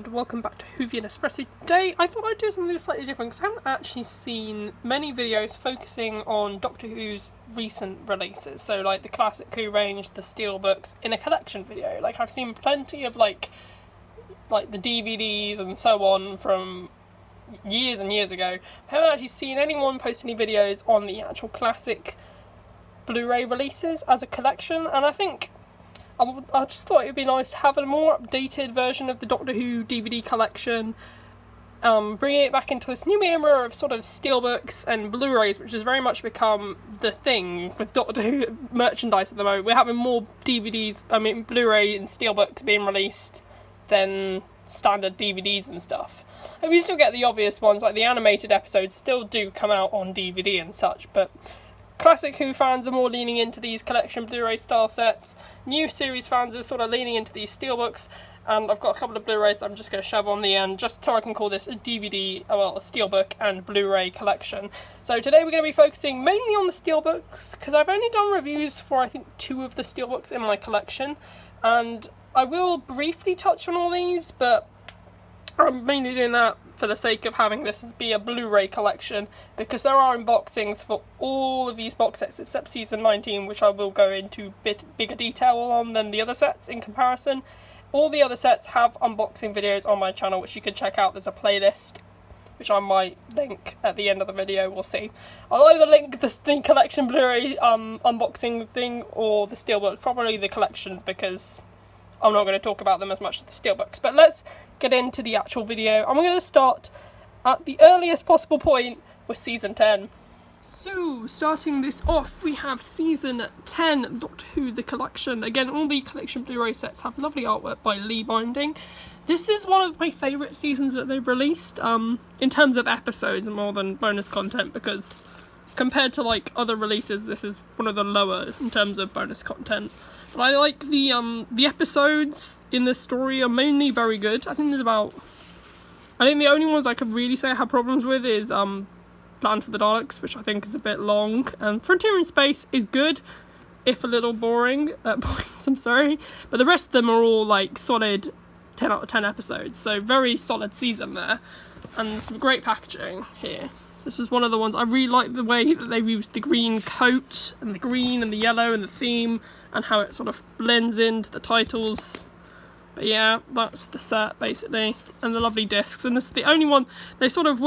and welcome back to Whovian Espresso. Today I thought I'd do something slightly different because I haven't actually seen many videos focusing on Doctor Who's recent releases. So like the classic Who range, the Steelbooks, in a collection video. Like I've seen plenty of like the DVDs and so on from years and years ago. I haven't actually seen anyone post any videos on the actual classic Blu-ray releases as a collection, and I think I just thought it would be nice to have a more updated version of the Doctor Who DVD collection, bringing it back into this new era of sort of steelbooks and Blu-rays, which has very much become the thing with Doctor Who merchandise at the moment. We're having more Blu-ray and steelbooks being released than standard DVDs and stuff. And we still get the obvious ones, like the animated episodes still do come out on DVD and such, but classic Who fans are more leaning into these collection Blu-ray style sets. New series fans are sort of leaning into these steelbooks, and I've got a couple of Blu-rays that I'm just going to shove on the end just so I can call this a DVD, a steelbook and Blu-ray collection. So today we're going to be focusing mainly on the steelbooks because I've only done reviews for I think 2 of the steelbooks in my collection, and I will briefly touch on all these, but I'm mainly doing that for the sake of having this be a Blu-ray collection, because there are unboxings for all of these box sets except season 19, which I will go into a bit bigger detail on than the other sets in comparison. All the other sets have unboxing videos on my channel which you can check out. There's a playlist which I might link at the end of the video, we'll see. I'll either link the collection Blu-ray unboxing thing or the steelbook, probably the collection, because I'm not going to talk about them as much as the steelbooks. But let's get into the actual video. I'm going to start at the earliest possible point with season 10. So, starting this off, we have season 10, Doctor Who The Collection. Again, all the collection Blu-ray sets have lovely artwork by Lee Binding. This is one of my favourite seasons that they've released, in terms of episodes more than bonus content, because compared to like other releases, this is one of the lower in terms of bonus content. But I like the episodes in this story are mainly very good. I think the only ones I could really say I have problems with is Planet of the Daleks, which I think is a bit long, and Frontier in Space is good, if a little boring at points, I'm sorry, but the rest of them are all like solid 10 out of 10 episodes, so very solid season there, and some great packaging here. This was one of the ones I really like, the way that they used the green coat and the green and the yellow and the theme, and how it sort of blends into the titles. But yeah, that's the set basically, and the lovely discs. And this is the only one they sort of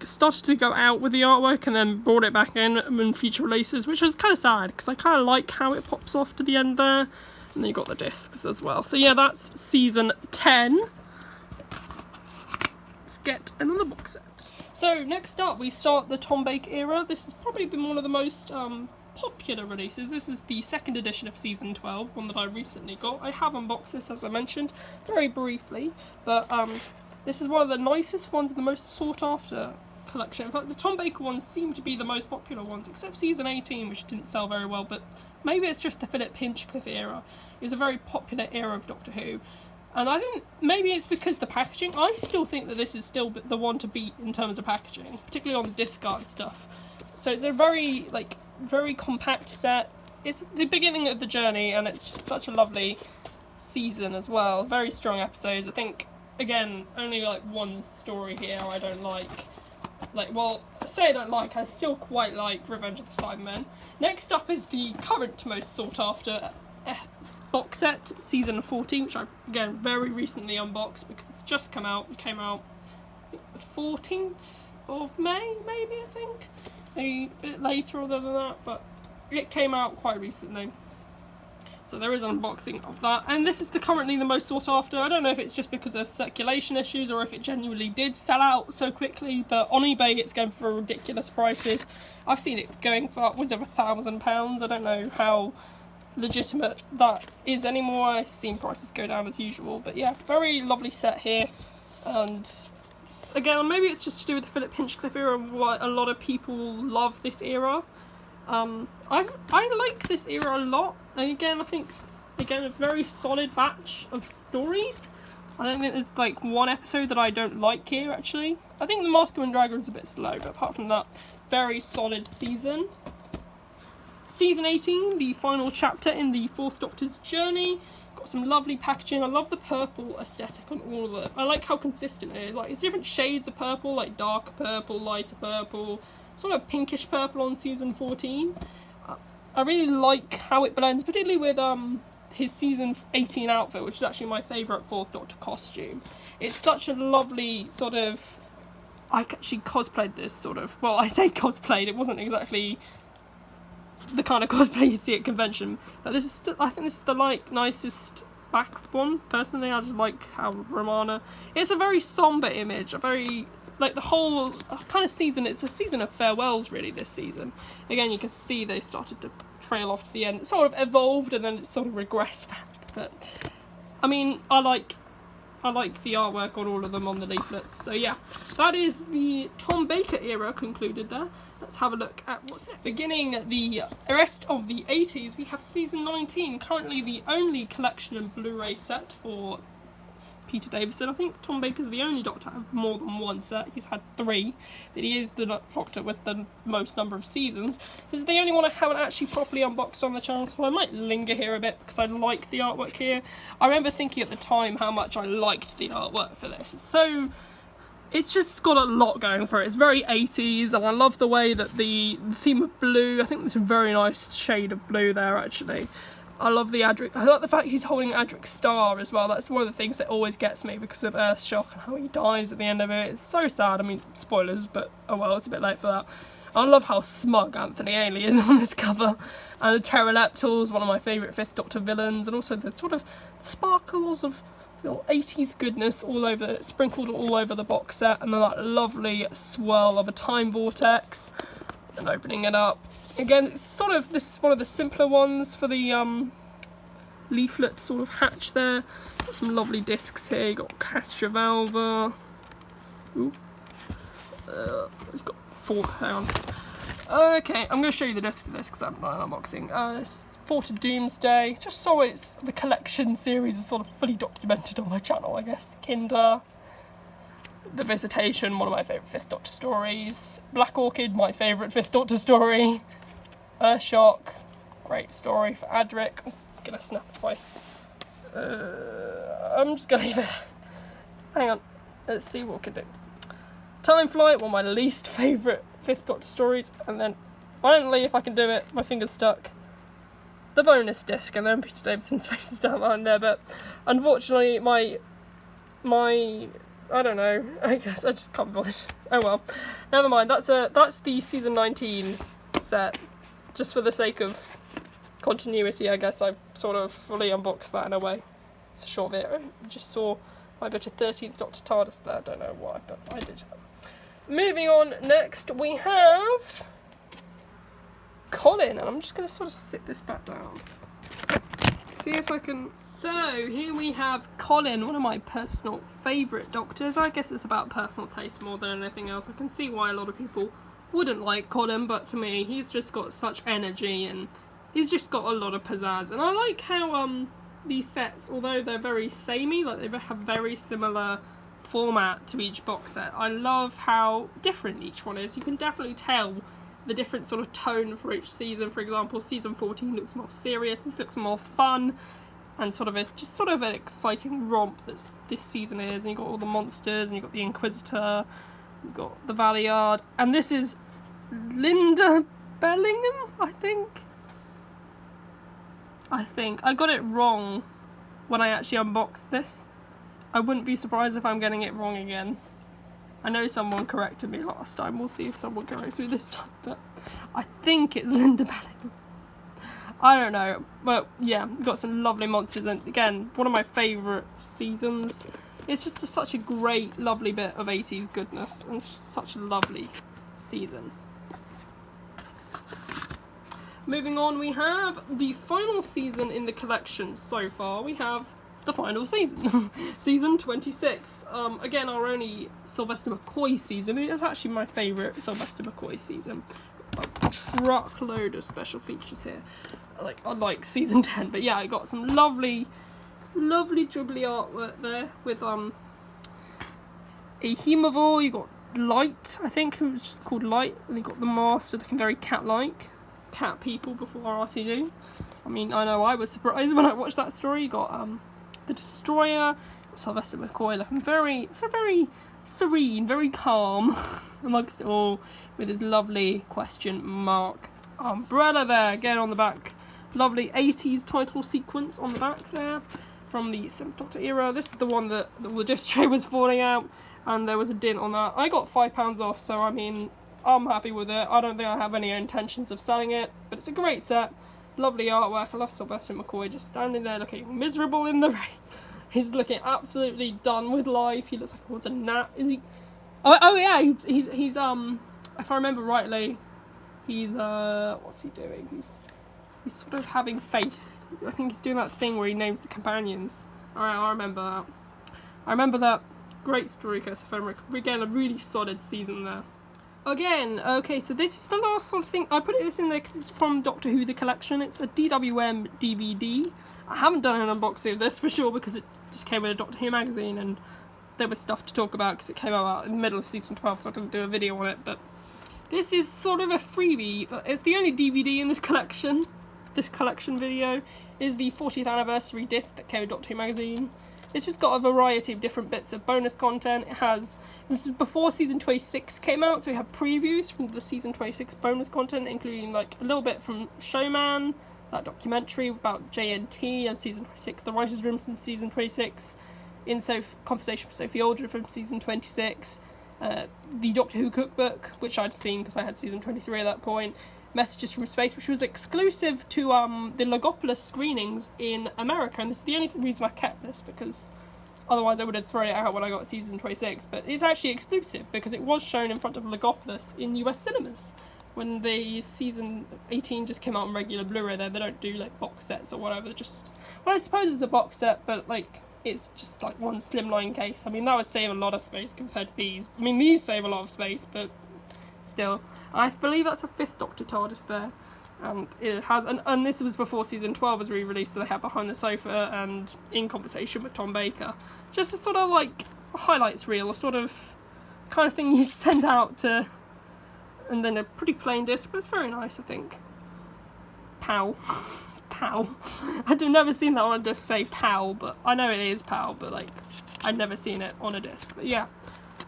started to go out with the artwork and then brought it back in future releases, which is kind of sad because I kind of like how it pops off to the end there. And then you got the discs as well. So yeah, that's season 10. Let's get another box set. So next up, we start the Tom Baker era. This has probably been one of the most popular releases. This is the second edition of season 12, one that I recently got. I have unboxed this, as I mentioned, very briefly, but this is one of the nicest ones and the most sought after collection. In fact, the Tom Baker ones seem to be the most popular ones, except season 18, which didn't sell very well, but maybe it's just the Philip Hinchcliffe era. It was a very popular era of Doctor Who. And I think maybe it's because the packaging, I still think that this is still the one to beat in terms of packaging, particularly on the disc art stuff. So it's a very compact set. It's the beginning of the journey, and it's just such a lovely season as well. Very strong episodes. I think, again, only like one story here I don't like. I still quite like Revenge of the Cybermen. Next up is the current most sought after box set, season 14, which I've again very recently unboxed because it's just come out. It came out I think, the 14th of May, maybe, I think. A bit later other than that, but it came out quite recently. So there is an unboxing of that. And this is currently the most sought after. I don't know if it's just because of circulation issues or if it genuinely did sell out so quickly, but on eBay it's going for ridiculous prices. I've seen it going for upwards of £1,000. I don't know how legitimate that is anymore. I've seen prices go down as usual, but yeah, very lovely set here. And again, maybe it's just to do with the Philip Hinchcliffe era, why a lot of people love this era. I like this era a lot, and again I think a very solid batch of stories. I don't think there's like one episode that I don't like here actually. I think the Mask of Mandragora is a bit slow, but apart from that, very solid season. Season 18, the final chapter in the Fourth Doctor's journey. Got some lovely packaging. I love the purple aesthetic on all of it. I like how consistent it is. Like, it's different shades of purple, like darker purple, lighter purple, sort of pinkish purple on season 14. I really like how it blends, particularly with his season 18 outfit, which is actually my favourite 4th Doctor costume. It's such a lovely sort of... I actually cosplayed this sort of... Well, I say cosplayed, it wasn't exactly the kind of cosplay you see at convention, but this is still, I think this is the nicest back one. Personally, I just like how Romana... It's a very somber image, a very... Like, the whole kind of season, it's a season of farewells, really, this season. Again, you can see they started to trail off to the end. It sort of evolved, and then it sort of regressed back. But, I mean, I like the artwork on all of them on the leaflets. So, yeah, that is the Tom Baker era concluded there. Let's have a look at what's next. Beginning the rest of the 80s, we have season 19, currently the only collection and Blu-ray set for Peter Davison. I think Tom Baker's the only Doctor to have more than one set. He's had 3, but he is the Doctor with the most number of seasons. This is the only one I haven't actually properly unboxed on the channel, so I might linger here a bit because I like the artwork here. I remember thinking at the time how much I liked the artwork for this. It's just got a lot going for it. It's very 80s, and I love the way that the theme of blue, I think there's a very nice shade of blue there actually. I love the Adric. I like the fact he's holding Adric's star as well. That's one of the things that always gets me because of Earthshock and how he dies at the end of it. It's so sad. I mean, spoilers, but oh well, it's a bit late for that. I love how smug Anthony Ailey is on this cover. And the Pteroleptals, one of my favourite 5th Doctor villains, and also the sort of sparkles of 80s goodness all over, sprinkled all over the box set, and then that lovely swirl of a time vortex. And opening it up. Again, it's sort of, this is one of the simpler ones for the leaflet sort of hatch there. Got some lovely discs here. You got Castrovalva. Ooh. You've got 4. Hang on. Okay, I'm going to show you the disc for this because I haven't done an unboxing. It's 4 to Doomsday. Just so it's the collection series is sort of fully documented on my channel, I guess. Kinder. The Visitation, one of my favourite 5th Doctor stories. Black Orchid, my favourite 5th Doctor story. Earthshock, great story for Adric. Oh, it's gonna snap if I'm just gonna leave it. Hang on, let's see what we can do. Time Flight, one of my least favourite 5th Doctor stories. And then, finally, if I can do it, my finger's stuck. The bonus disc, and then Peter Davison's face is down behind there. But unfortunately, my I don't know, I guess I just can't be bothered. Oh well, never mind, that's the season 19 set. Just for the sake of continuity, I guess I've sort of fully unboxed that in a way. It's a short video. I just saw my bit of 13th Doctor TARDIS there, I don't know why, but I did. Moving on, next we have Colin, and I'm just going to sort of sit this back down. See if I can... So, here we have Colin, one of my personal favourite Doctors. I guess it's about personal taste more than anything else. I can see why a lot of people wouldn't like Colin, but to me, he's just got such energy, and he's just got a lot of pizzazz. And I like how these sets, although they're very samey, like they have very similar format to each box set, I love how different each one is. You can definitely tell the different sort of tone for each season. For example, season 14 looks more serious, this looks more fun, and sort of just sort of an exciting romp that this season is. And you've got all the monsters, and you've got the Inquisitor, you've got the Valiard, and this is Linda Bellingham, I think. I got it wrong when I actually unboxed this. I wouldn't be surprised if I'm getting it wrong again. I know someone corrected me last time, we'll see if someone corrects me this time, but I think it's Linda Bellingham. I don't know, but yeah, we've got some lovely monsters, and again, one of my favourite seasons. It's just such a great, lovely bit of 80s goodness, and just such a lovely season. Moving on, we have the final season in the collection so far. We have the final season, season 26. Again, our only Sylvester McCoy season. It's actually my favourite Sylvester McCoy season. A truckload of special features here. Unlike season 10, but yeah, I got some lovely jubbly artwork there with a Hemivore. You got Light, I think it was just called Light, and you got the Master looking very cat-like. Cat people before RTD. I mean, I know I was surprised when I watched that story. You got the Destroyer, Sylvester McCoy looking very serene, very calm amongst it all, with his lovely question mark umbrella there, again on the back. Lovely 80s title sequence on the back there from the 7th Doctor era. This is the one that the disc tray was falling out, and there was a dint on that. I got £5 off, so I mean, I'm happy with it. I don't think I have any intentions of selling it, but it's a great set. Lovely artwork. I love Sylvester McCoy just standing there looking miserable in the rain. He's looking absolutely done with life. He looks like he wants a nap. Is he? Oh yeah, he's if I remember rightly, he's what's he doing? He's sort of having faith. I think he's doing that thing where he names the companions. Alright, I remember that. Great story, Curse of Fenric. Again, a really solid season there. Again, okay, so this is the last sort of thing. I put this in there because it's from Doctor Who The Collection. It's a DWM DVD. I haven't done an unboxing of this for sure because it just came with a Doctor Who magazine and there was stuff to talk about because it came out in the middle of season 12, so I didn't do a video on it. But this is sort of a freebie. It's the only DVD in this collection. This collection video is the 40th anniversary disc that came with Doctor Who magazine. It's just got a variety of different bits of bonus content. It has, this is before season 26 came out, so we have previews from the season 26 bonus content, including like a little bit from Showman, that documentary about JNT and season 26, the writer's room from season 26, conversation with Sophie Aldred from season 26, the Doctor Who cookbook, which I'd seen because I had season 23 at that point, Messages from Space, which was exclusive to the Logopolis screenings in America, and this is the only reason I kept this, because otherwise I would have thrown it out when I got season 26, but it's actually exclusive because it was shown in front of Logopolis in US cinemas when the season 18 just came out on regular Blu-ray there. They don't do like box sets or whatever, just, well, I suppose it's a box set, but like it's just like one slimline case. I mean, that would save a lot of space compared to these. I mean, these save a lot of space, but still. I believe that's a 5th Doctor TARDIS there, and it has, and this was before season 12 was re-released, so they had Behind the Sofa and In Conversation with Tom Baker. Just a sort of like highlights reel, a sort of kind of thing you send out to, and then a pretty plain disc, but it's very nice, I think. PAL. PAL. I've never seen that on a disc say PAL, but I know it is PAL, but like, I've never seen it on a disc. But yeah,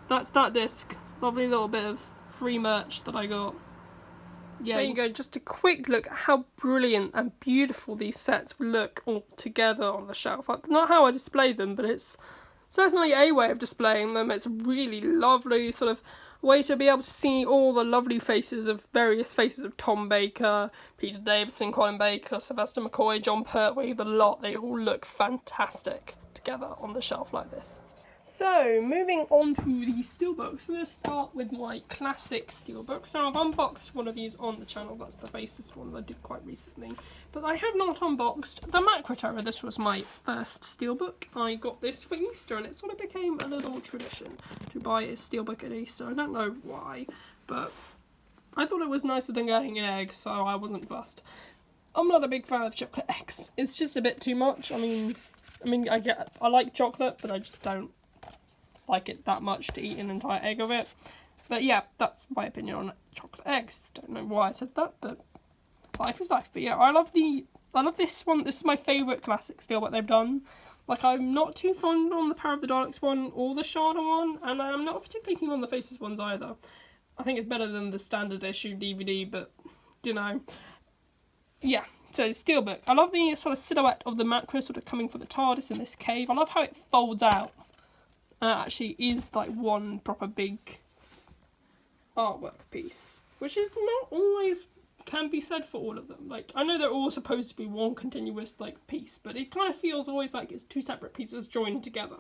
that's that disc. Lovely little bit of free merch that I got. Yeah, there you go, just a quick look at how brilliant and beautiful these sets look all together on the shelf. That's not how I display them, but it's certainly a way of displaying them. It's a really lovely sort of way to be able to see all the lovely various faces of Tom Baker, Peter Davison, Colin Baker, Sylvester McCoy, John Pertwee, the lot. They all look fantastic together on the shelf like this. So, moving on to the Steelbooks, we're going to start with my classic Steelbooks. Now, I've unboxed one of these on the channel, that's the Faceless one that I did quite recently, but I have not unboxed the Macro Terror. This was my first Steelbook. I got this for Easter, and it sort of became a little tradition to buy a Steelbook at Easter. I don't know why, but I thought it was nicer than getting an egg, so I wasn't fussed. I'm not a big fan of chocolate eggs. It's just a bit too much. I mean, I like chocolate, but I just don't like it that much to eat an entire egg of it. But yeah, that's my opinion on chocolate eggs. Don't know why I said that, but life is life. But yeah, I love this one. This is my favourite classic Steelbook they've done. Like, I'm not too fond on the Power of the Daleks one or the Shada one, and I'm not particularly keen on the Faces ones either. I think it's better than the standard issue DVD, but you know, yeah. So Steelbook. I love the sort of silhouette of the Macro sort of coming from the TARDIS in this cave. I love how it folds out. And it actually is like one proper big artwork piece, which is not always can be said for all of them. Like, I know they're all supposed to be one continuous like piece, but it kind of feels always like it's two separate pieces joined together.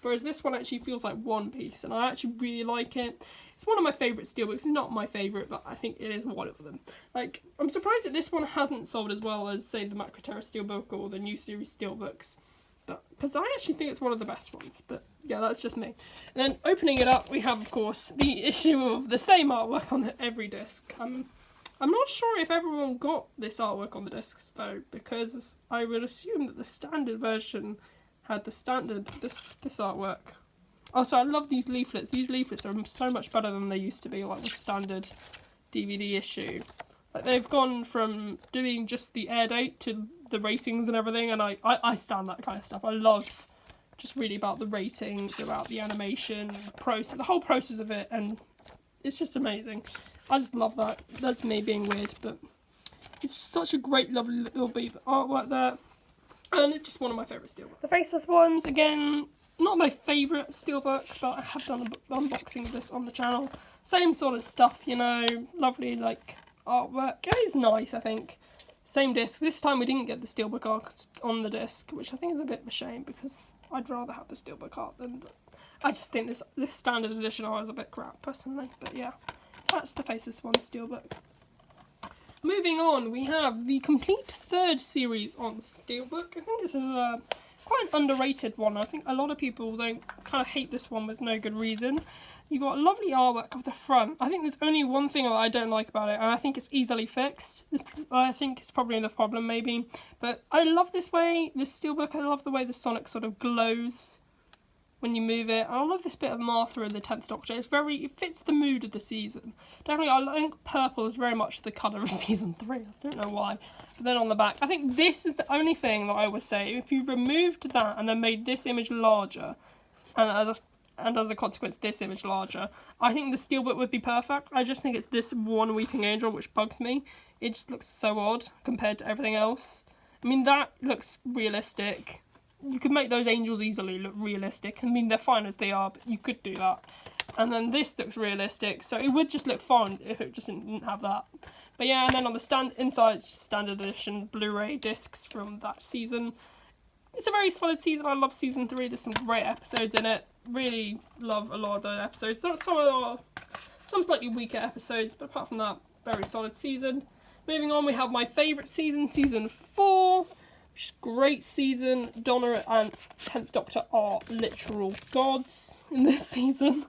Whereas this one actually feels like one piece, and I actually really like it. It's one of my favourite Steelbooks. It's not my favourite, but I think it is one of them. Like, I'm surprised that this one hasn't sold as well as, say, the Macro Terror Steelbook or the new series Steelbooks. But because I actually think it's one of the best ones, but yeah, that's just me. And then opening it up, we have, of course, the issue of the same artwork on every disc. I'm not sure if everyone got this artwork on the discs though, because I would assume that the standard version had the standard this artwork. Also, I love these leaflets. These leaflets are so much better than they used to be, like the standard DVD issue. Like, they've gone from doing just the air date to the ratings and everything, and I stand that kind of stuff. I love just reading about the ratings, about the animation, the process, the whole process of it, and it's just amazing. I just love that. That's me being weird, but it's such a great, lovely little bit of artwork there, and it's just one of my favourite Steelbooks. The faceless ones, again, not my favourite Steelbook, but I have done an unboxing of this on the channel. Same sort of stuff, you know, lovely, like, artwork. It is nice, I think. Same disc. This time we didn't get the Steelbook art on the disc, which I think is a bit of a shame, because I'd rather have the Steelbook art than the... I just think this standard edition art is a bit crap, personally. But yeah, that's the Faceless One Steelbook. Moving on, we have the complete third series on Steelbook. I think this is a quite an underrated one. I think a lot of people don't kind of hate this one with no good reason. You've got lovely artwork of the front. I think there's only one thing that I don't like about it, and I think it's easily fixed. I think it's probably the problem, maybe. But I love this Steelbook. I love the way the Sonic sort of glows when you move it. I love this bit of Martha in the 10th Doctor. It fits the mood of the season. Definitely, I think purple is very much the colour of season 3. I don't know why. But then on the back, I think this is the only thing that I would say. If you removed that and then made this image larger, and as a consequence this image larger, I think the Steelbook would be perfect. I just think it's this one Weeping Angel which bugs me. It just looks so odd compared to everything else. I mean, that looks realistic. You could make those angels easily look realistic. I mean, they're fine as they are, but you could do that. And then this looks realistic, so it would just look fine if it just didn't have that. But yeah, and then on the inside, standard edition Blu-ray discs from that season. It's a very solid season. I love season 3. There's some great episodes in it. Really love a lot of those episodes. Some slightly weaker episodes, but apart from that, very solid season. Moving on, we have my favourite season, season 4. Which is a great season. Donna and 10th Doctor are literal gods in this season.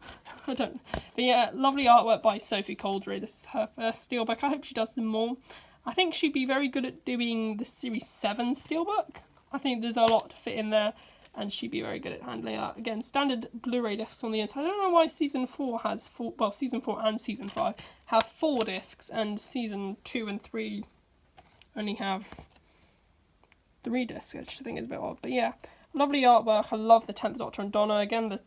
But yeah, lovely artwork by Sophie Coldry. This is her first Steelbook. I hope she does them more. I think she'd be very good at doing the Series 7 Steelbook. I think there's a lot to fit in there, and she'd be very good at handling that. Again, standard Blu-ray discs on the inside. I don't know why season 4 has season 4 and season 5 have 4 discs, and season 2 and 3 only have 3 discs, which I think is a bit odd. But yeah, lovely artwork. I love the 10th Doctor and Donna. Again,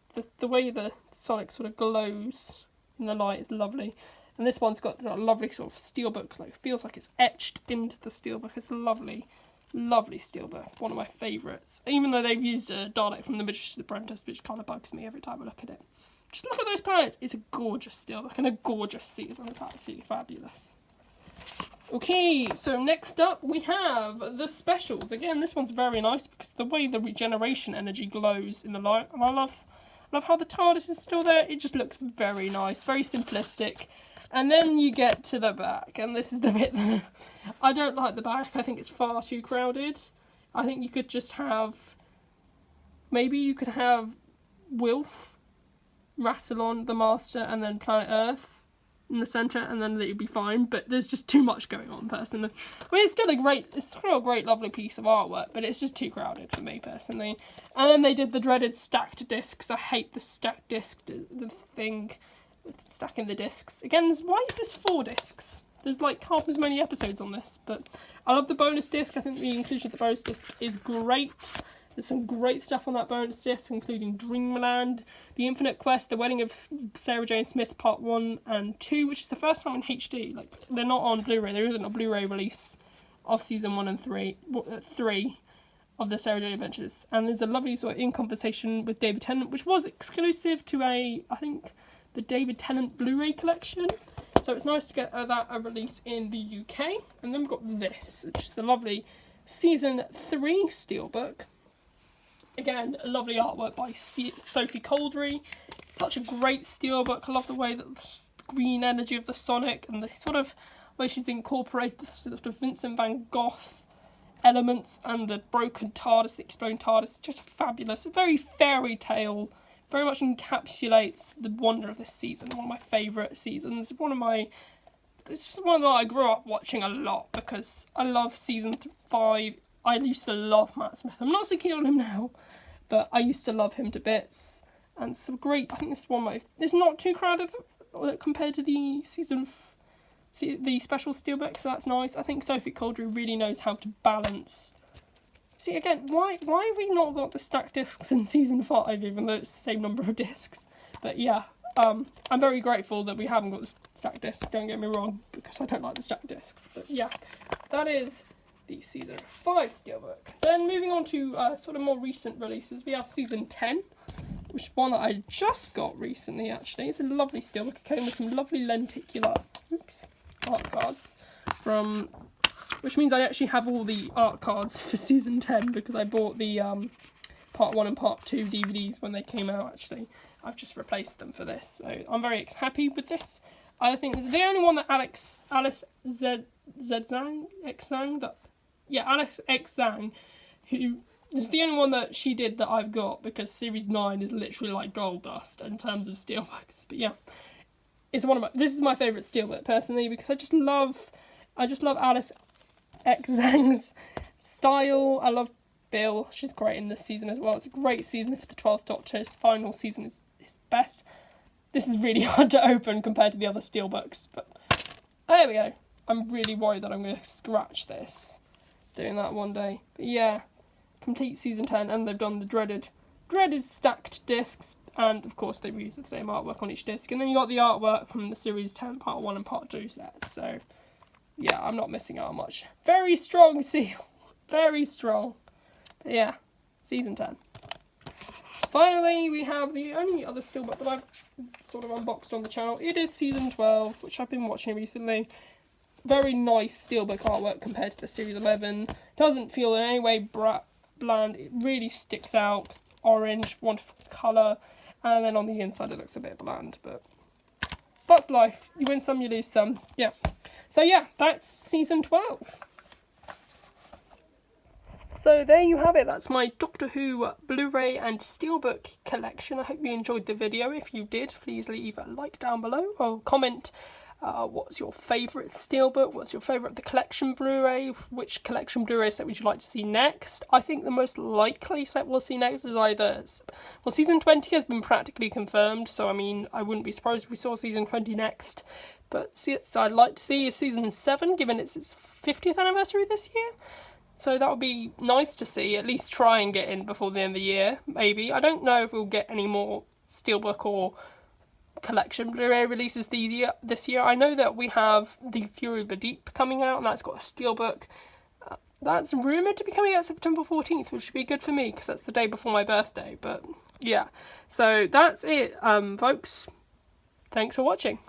the way the Sonic sort of glows in the light is lovely. And this one's got that lovely sort of Steelbook, like, feels like it's etched into the Steelbook. It's a lovely, lovely Steelbook. One of my favourites. Even though they've used a Dalek from The Magician's Apprentice, which kind of bugs me every time I look at it. Just look at those planets. It's a gorgeous Steelbook and a gorgeous season. It's absolutely fabulous. Okay, so next up we have the specials. Again, this one's very nice because the way the regeneration energy glows in the light, and I love how the TARDIS is still there. It just looks very nice, very simplistic. And then you get to the back, and this is the bit that I don't like the back. I think it's far too crowded. I think you could just have, maybe you could have Wilf, Rassilon, the Master, and then Planet Earth in the centre, and then it'd be fine. But there's just too much going on, personally. I mean, it's still a great, lovely piece of artwork, but it's just too crowded for me, personally. And then they did the dreaded stacked discs. I hate the stacked disc, the thing, stacking the discs. Again, why is this 4 discs? There's like half as many episodes on this, but I love the bonus disc. I think the inclusion of the bonus disc is great. There's some great stuff on that bonus disc, including Dreamland, The Infinite Quest, The Wedding of Sarah Jane Smith Part 1 and 2, which is the first time in HD. Like, they're not on Blu-ray. There isn't a Blu-ray release of season 1 and 3 of the Sarah Jane Adventures. And there's a lovely sort of In Conversation with David Tennant, which was exclusive to I think, the David Tennant Blu-ray collection. So it's nice to get a release in the UK. And then we've got this, which is the lovely season 3 Steelbook. Again, a lovely artwork by Sophie Coldry. Such a great Steelbook. I love the way that the green energy of the Sonic and the sort of way she's incorporated the sort of Vincent van Gogh elements and the broken TARDIS, the exploding TARDIS. Just fabulous. A very fairy tale. Very much encapsulates the wonder of this season. One of my favourite seasons. It's just one that I grew up watching a lot because I love season 5. I used to love Matt Smith. I'm not so keen on him now, but I used to love him to bits. And some great, I think this is one of my, it's not too crowded compared to the season the special steelbook, so that's nice. I think Sophie Coldry really knows how to balance. See, again, why have we not got the stacked discs in season 5, even though it's the same number of discs? But yeah, I'm very grateful that we haven't got the stacked discs, don't get me wrong, because I don't like the stacked discs. But yeah, that is the season 5 steelbook. Then moving on to sort of more recent releases, we have season 10, which is one that I just got recently, actually. It's a lovely steelbook. It came with some lovely lenticular art cards from... which means I actually have all the art cards for season 10 because I bought the part 1 and part 2 DVDs when they came out, actually. I've just replaced them for this, so I'm very happy with this. I think it's the only one that Alice X Zhang, who is the only one that she did that I've got, because series 9 is literally like gold dust in terms of steelbooks. But yeah, this is my favourite steelbook personally, because I just love Alice X Zhang's style. I love Bill. She's great in this season as well. It's a great season for the 12th Doctor. His final season is best. This is really hard to open compared to the other steelbooks, but there we go. I'm really worried that I'm going to scratch this doing that one day. But yeah, complete season 10, and they've done the dreaded stacked discs, and of course they reuse the same artwork on each disc. And then you got the artwork from the series 10 part 1 and part 2 sets. So yeah, I'm not missing out on much. Very strong seal. Very strong. But yeah, season 10. Finally, we have the only other steelbook that I've sort of unboxed on the channel. It is season 12, which I've been watching recently. Very nice steelbook artwork compared to the series 11. Doesn't feel in any way bland. It really sticks out. Orange, wonderful colour. And then on the inside it looks a bit bland, but that's life. You win some, you lose some. Yeah. So yeah, that's season 12. So there you have it. That's my Doctor Who Blu-ray and Steelbook collection. I hope you enjoyed the video. If you did, please leave a like down below or comment what's your favourite Steelbook, what's your favourite of the collection Blu-ray, which collection Blu-ray set would you like to see next. I think the most likely set we'll see next is either... well, season 20 has been practically confirmed, so I mean, I wouldn't be surprised if we saw season 20 next. But so I'd like to see season 7, given it's its 50th anniversary this year. So that would be nice to see, at least try and get in before the end of the year, maybe. I don't know if we'll get any more Steelbook or collection Blu-ray releases this year. I know that we have The Fury of the Deep coming out, and that's got a Steelbook. That's rumoured to be coming out September 14th, which would be good for me, because that's the day before my birthday. But yeah, so that's it, folks. Thanks for watching.